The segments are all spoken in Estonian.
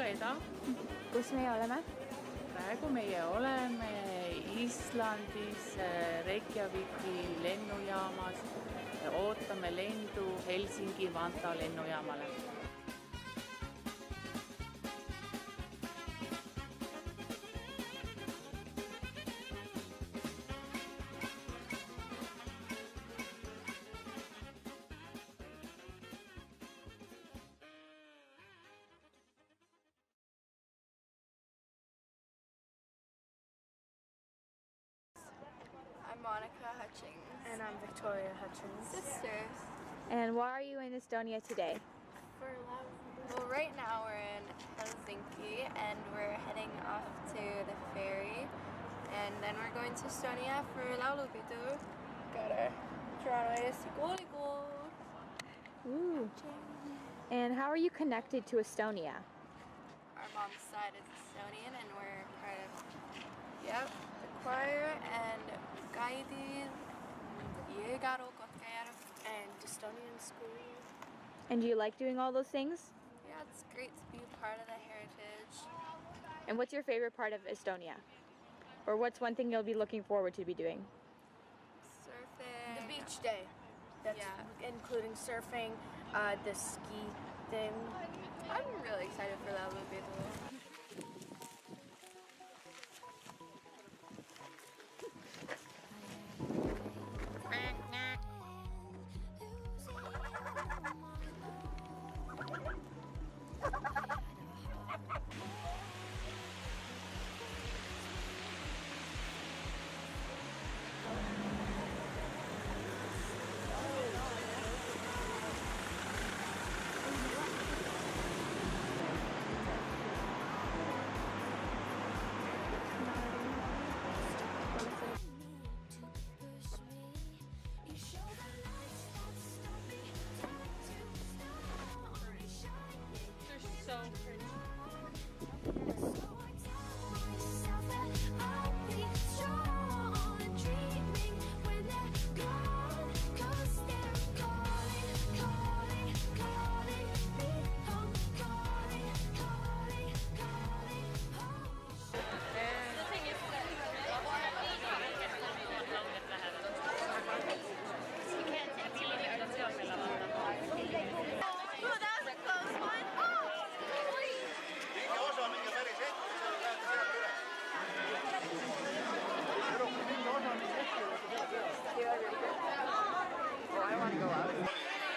Eda. kus meie oleme? Praegu meie oleme Islandis Reykjaviki lennujaamas. Ootame lendu Helsingi-Vantaa lennujaamale. I'm Monica Hutchings. And I'm Victoria Hutchins. Sisters. And why are you in Estonia today? Well, right now we're in Helsinki and we're heading off to the ferry. And then we're going to Estonia for laulupidu. Got our Toronto Eesti koolikool. Ooh. And how are you connected to Estonia? Our mom's side is Estonian and we're part of, the choir and guided And Estonian school. And do you like doing all those things? Yeah, it's great to be part of the heritage. And what's your favorite part of Estonia? Or what's one thing you'll be looking forward to be doing? Surfing. The beach day. That's including surfing, the ski thing. I'm really excited for laulupidu. So pretty.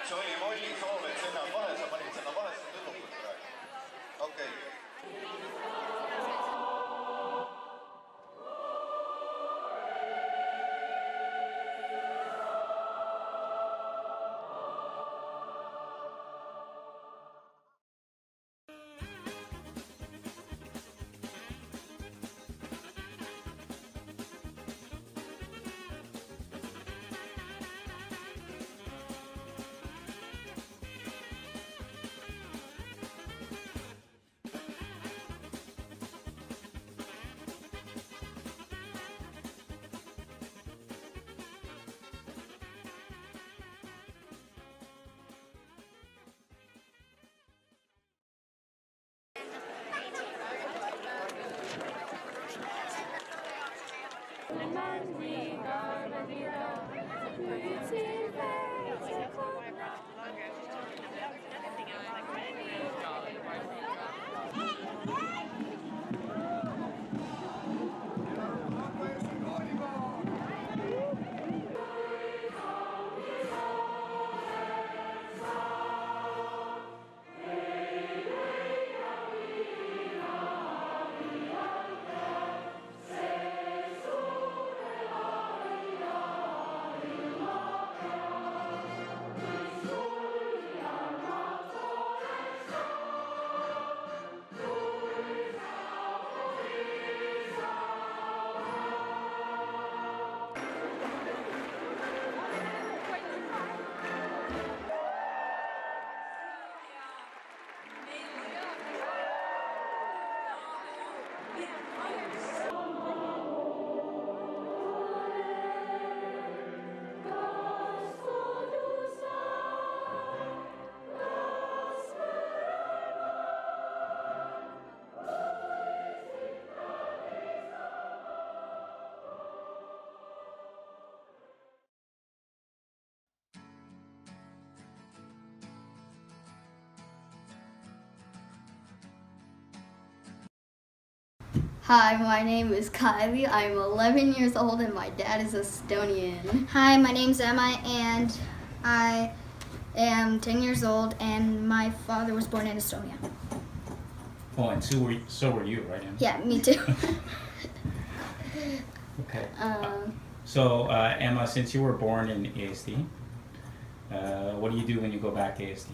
See oli Molli soov, et sinna vale, sa panid sinna valesse tüdrukut praegu. Okei. Hi, my name is Kylie. I'm 11 years old and my dad is Estonian. Hi, my name's Emma and I am 10 years old and my father was born in Estonia. Oh, and so were you, right, Emma? Yeah, me too. Okay. So, Emma, since you were born in ASD, what do you do when you go back to ASD?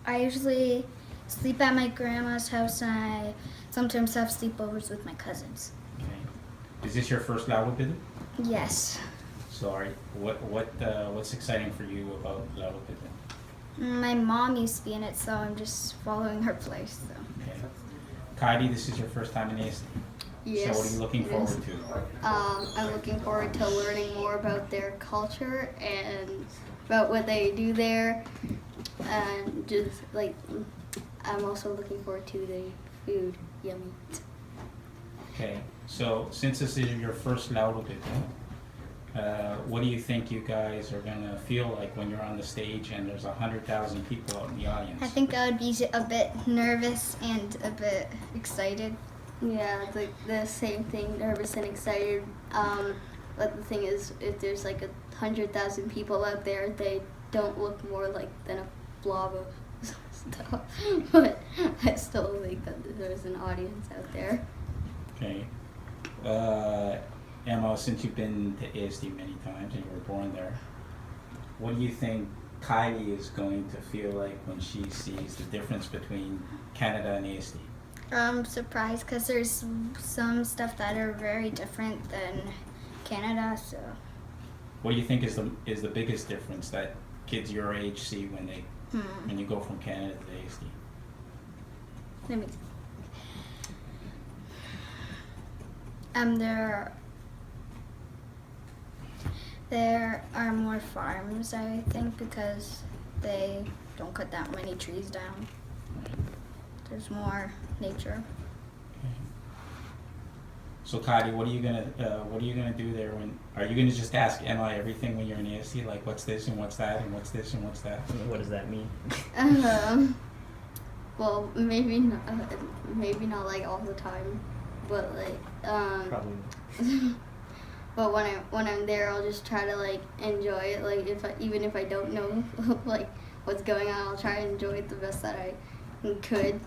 I usually sleep at my grandma's house and I sometimes have sleepovers with my cousins. Okay. Is this your first Laulupidi? Yes. So, what's exciting for you about Laulupidi? My mom used to be in it, so I'm just following her place. So. Okay. Kaidi, this is your first time in ASD. Yes. So, what are you looking forward to? I'm looking forward to learning more about their culture and about what they do there, and just like I'm also looking forward to the food. Yummy. Okay. So, since this is your first Laulupidi, what do you think you guys are gonna feel like when you're on the stage and there's 100,000 people out in the audience? I think I would be a bit nervous and a bit excited. Yeah, the same thing, nervous and excited. But the thing is, if there's like 100,000 people out there, they don't look more like than a blob of stuff. But I still think that there's an audience out there. Okay. Emma, since you've been to ASD many times and you were born there, what do you think Kylie is going to feel like when she sees the difference between Canada and ASD? I'm surprised because there's some stuff that are very different than Canada. So What do you think is the biggest difference that kids your age see when you go from Canada to ASD? let me. There are more farms, I think, because they don't cut that many trees down. There's more nature. So, Kylie, what are you gonna do there? Are you gonna just ask Emma everything when you're in ASD, like what's this and what's that and what's this and what's that? What does that mean? Well, maybe not like all the time, but like Probably. But when I'm there, I'll just try to like enjoy it. Like even if I don't know like what's going on, I'll try to enjoy it the best that I could.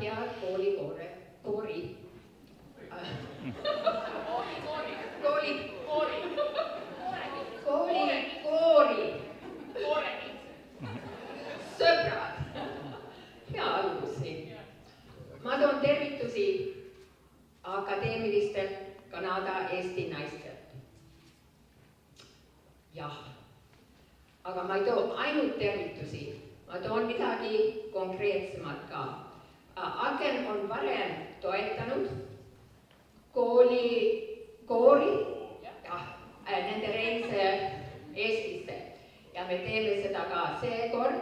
head kooli. Sõbrad, hea algusi. Ma toon tervitusi akadeemilistelt Kanada-Eesti naistelt. Jah, aga ma ei too ainult tervitusi, ma toon midagi konkreetsemat ka. Aken on varem toetanud koori, nende reise Eestisse ja me teeme seda ka seekord,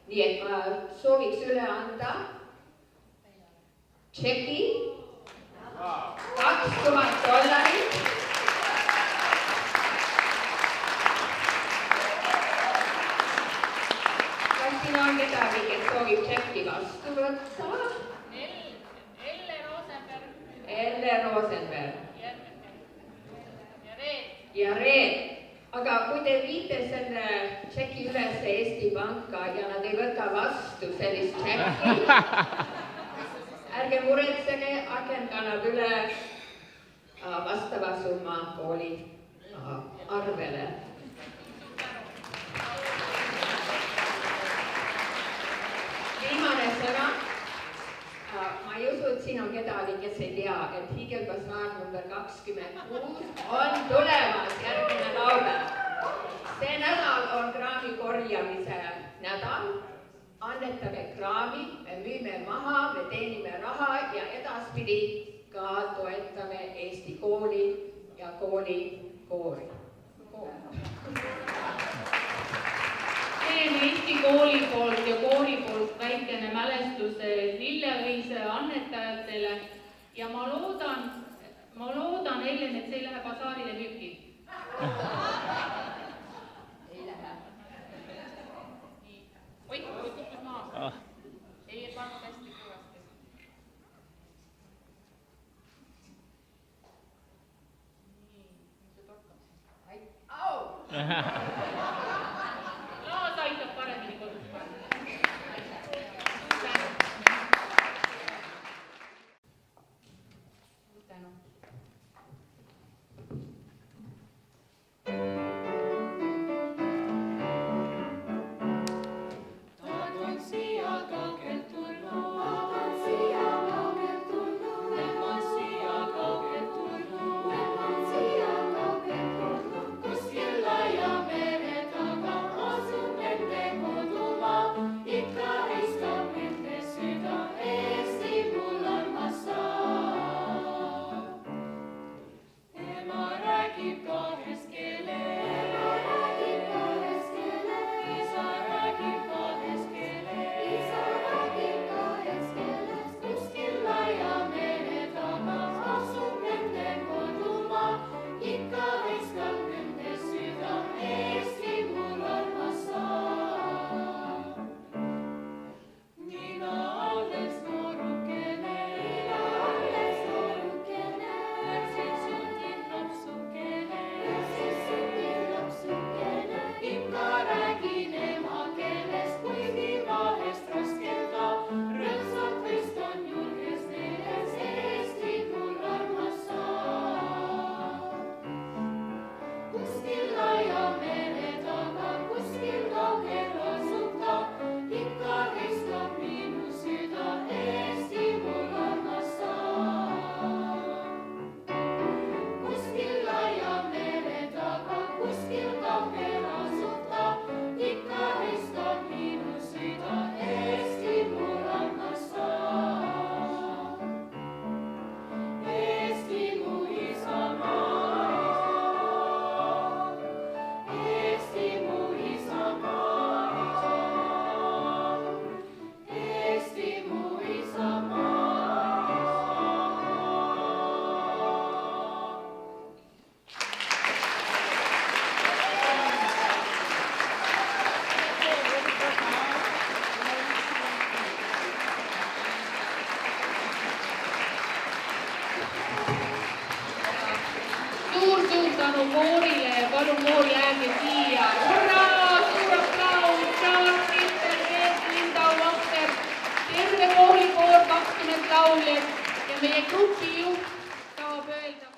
nii et ma sooviks üle anda tšeki $2000. Kas siin on kedagi, kes soovib tšekki vastu võtta? Elle Rosenberg. Ja Reet. Aga kui te viite selle tšeki üles Eesti Panka ja nad ei võta vastu sellist tšekki, ärge muretsege, Aken kannab üle vastava summa kooli arvele. Viimane sõna. Ma ei usu, et siin on kedagi, kes ei tea, et Hiigelbasaar number 26 on tulemas järgmine laupäev. See nädal on kraami korjamise nädal. Annetage kraami, me müüme maha, me teenime raha ja edaspidi ka toetame Eesti kooli ja kooli. Teen Eesti kooli poolt ja kooli poolt väikene mälestus lilleõise annetajatele ja ma loodan, Ellen, et see ei lähe basaarile müüki. Ei lähe. Oi, kukkus maha. Ei pannud hästi kõvasti. Nii, nüüd see torkab. Au! Aitab paremini kodus panna. Tänu. tänu koorile ja palun koor jääge siia. Hurraa, suur aplaus, Charles Kitter, Linda Vahter, terve koolikoor 20 lauljad ja meie grupi juht tahab öelda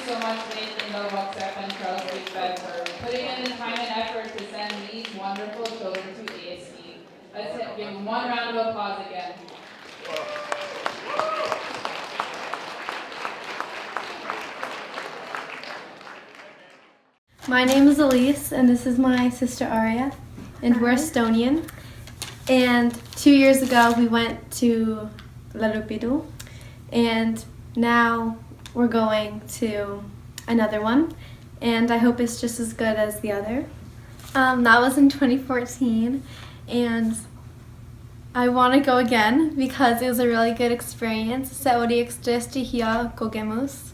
so much, Nathan Novak and Charles Big for putting in the time and effort to send these wonderful children to ASD. Let's give them one round of applause again. My name is Elise, and this is my sister Aria, and we're Estonian. And 2 years ago, we went to Laulupidu, and now we're going to another one, and I hope it's just as good as the other. That was in 2014, and I want to go again because it was a really good experience. Se oli ekstremasti hea kokemus.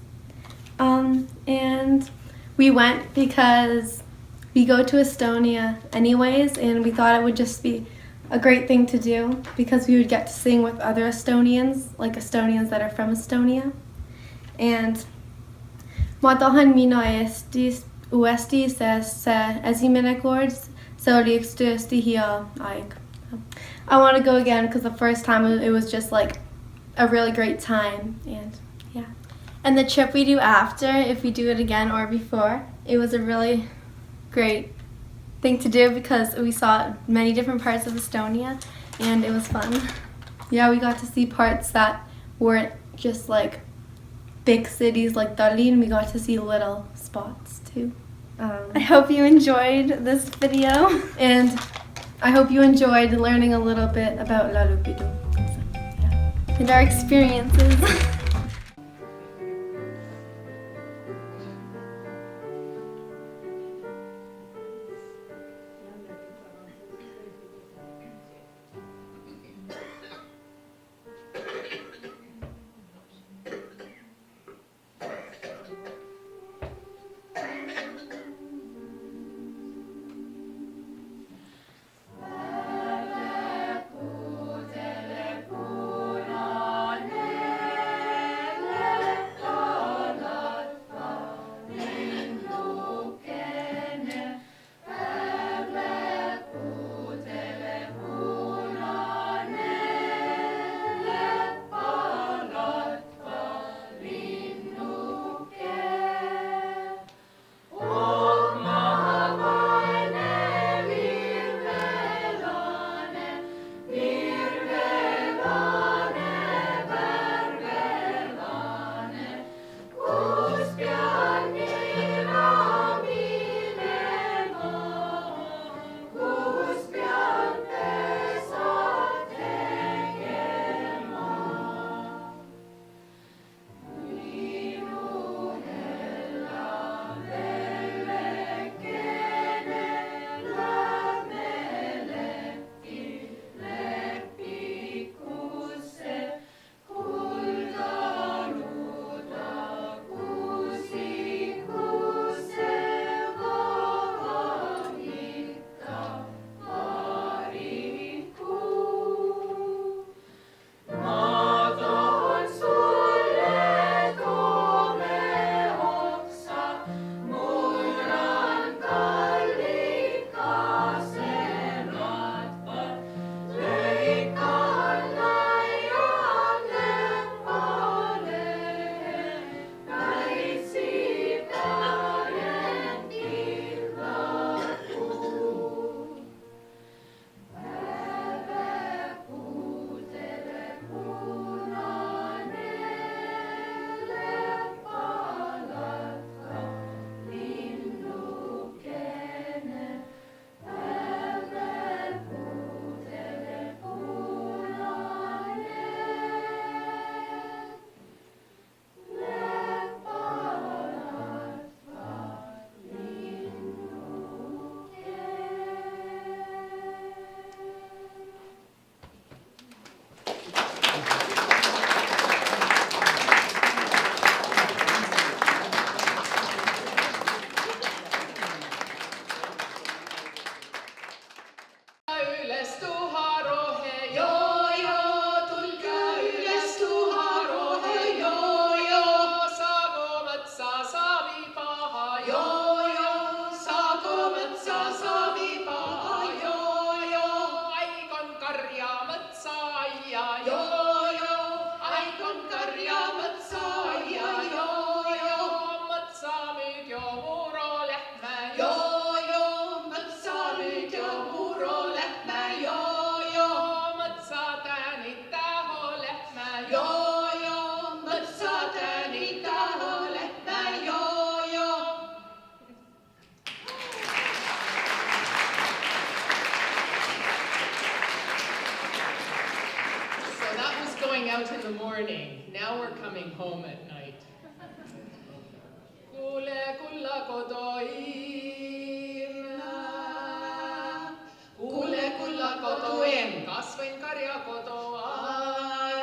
And we went because we go to Estonia anyways, and we thought it would just be a great thing to do because we would get to sing with other Estonians, like Estonians that are from Estonia. And ma tahan minna Eestis uuesti, sest see esimene kord, see oli üks tõesti hea aeg. I want to go again because the first time it was just like a really great time, and yeah. And the trip we do after, if we do it again or before, it was a really great thing to do because we saw many different parts of Estonia and it was fun. Yeah, we got to see parts that weren't just like big cities like Tallinn. We got to see little spots too. I hope you enjoyed this video, and I hope you enjoyed learning a little bit about Laulupidu and our experiences. out in the morning, now we're coming home at night. Kuule kulla kotoim, kas võin karja koduaia?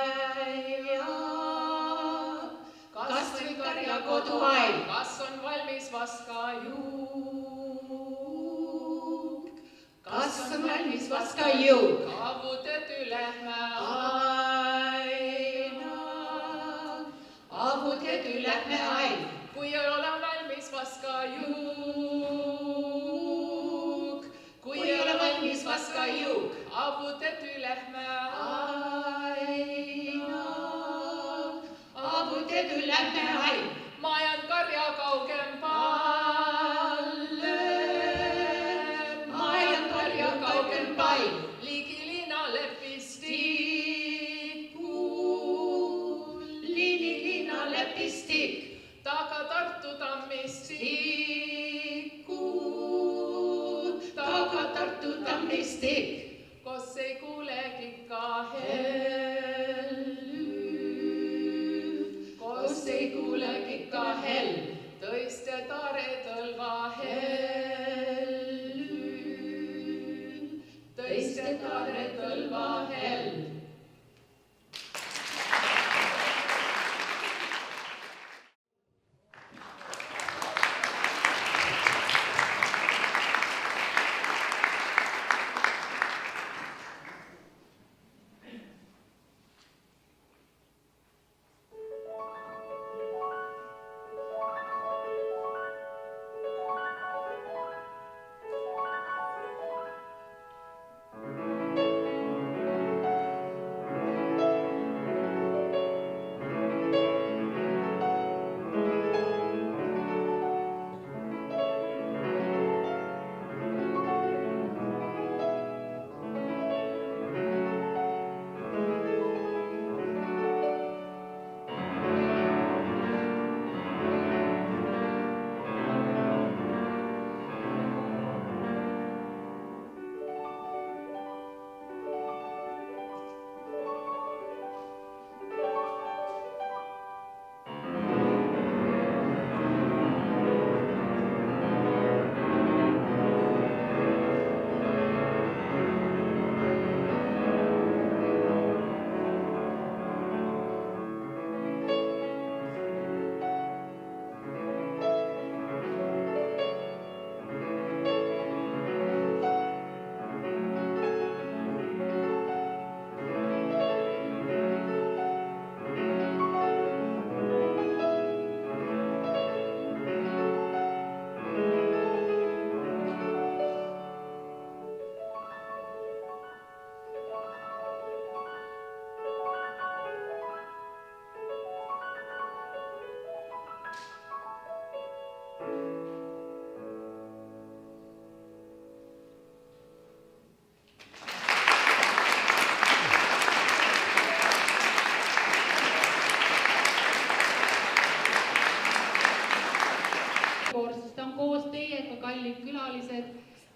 Kas võin karja koduaia, kas on valmis vaskajuuk? Kas on valmis vaskajuuk? Avutetü lähme aina. Avutetü lähme aina. Kui ei ole valmis vaskajuuk. Kui ei ole valmis vaskajuuk. Avutetü lähme aina. Avutetü lähme aina. Ma ajan karja kaugempalle. Ma ajan karja kaugempalle. Ligi linna lepistikku. Ligi linna lepistik. Taga Tartu tammistikku. Taga Tartu tammistik. Kos ei kuulegi ka hell. Kos ei kuulegi ka hell. Tõiste tare tõlva hell. Tõiste tare tõlva hell. kallid külalised,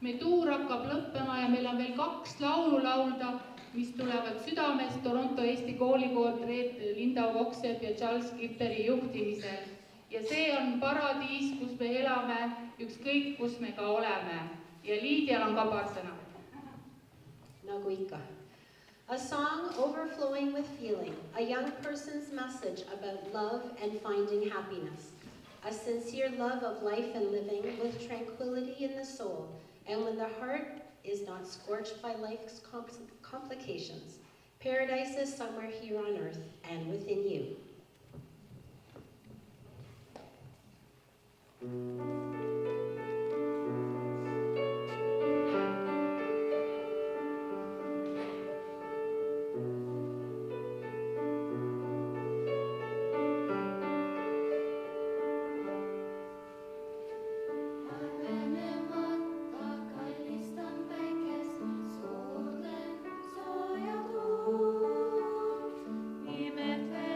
meie tuur hakkab lõppema ja meil on veel 2 laulu laulda, mis tulevad südamest Toronto Eesti koolikoor Lindau Voksep ja Charles Kipperi juhtimisel. Ja see on paradiis, kus me elame, ükskõik kus me ka oleme. Ja Liidial on ka paar sõna. Nagu ikka. A song overflowing with feeling, a young person's message about love and finding happiness. A sincere love of life and living with tranquility in the soul, and when the heart is not scorched by life's complications. Paradise is somewhere here on earth and within you. Imetlen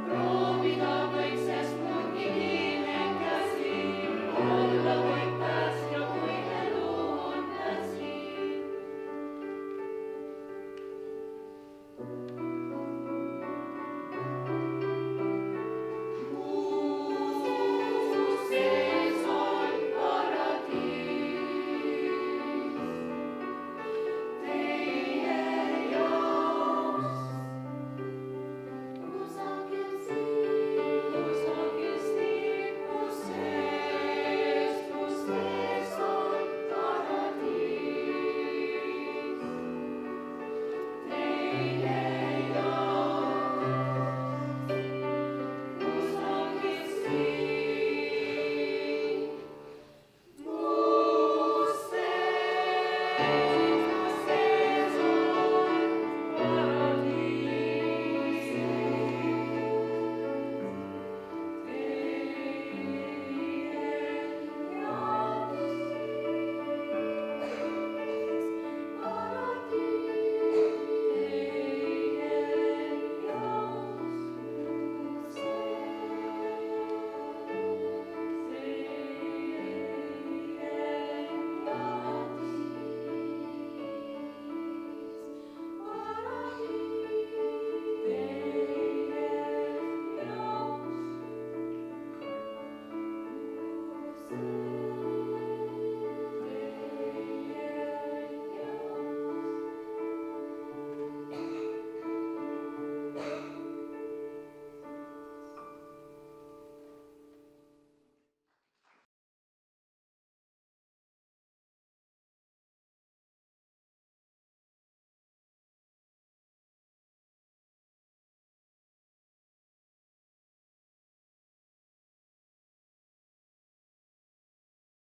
Proovida võiks, sest mul kivi käsi olla või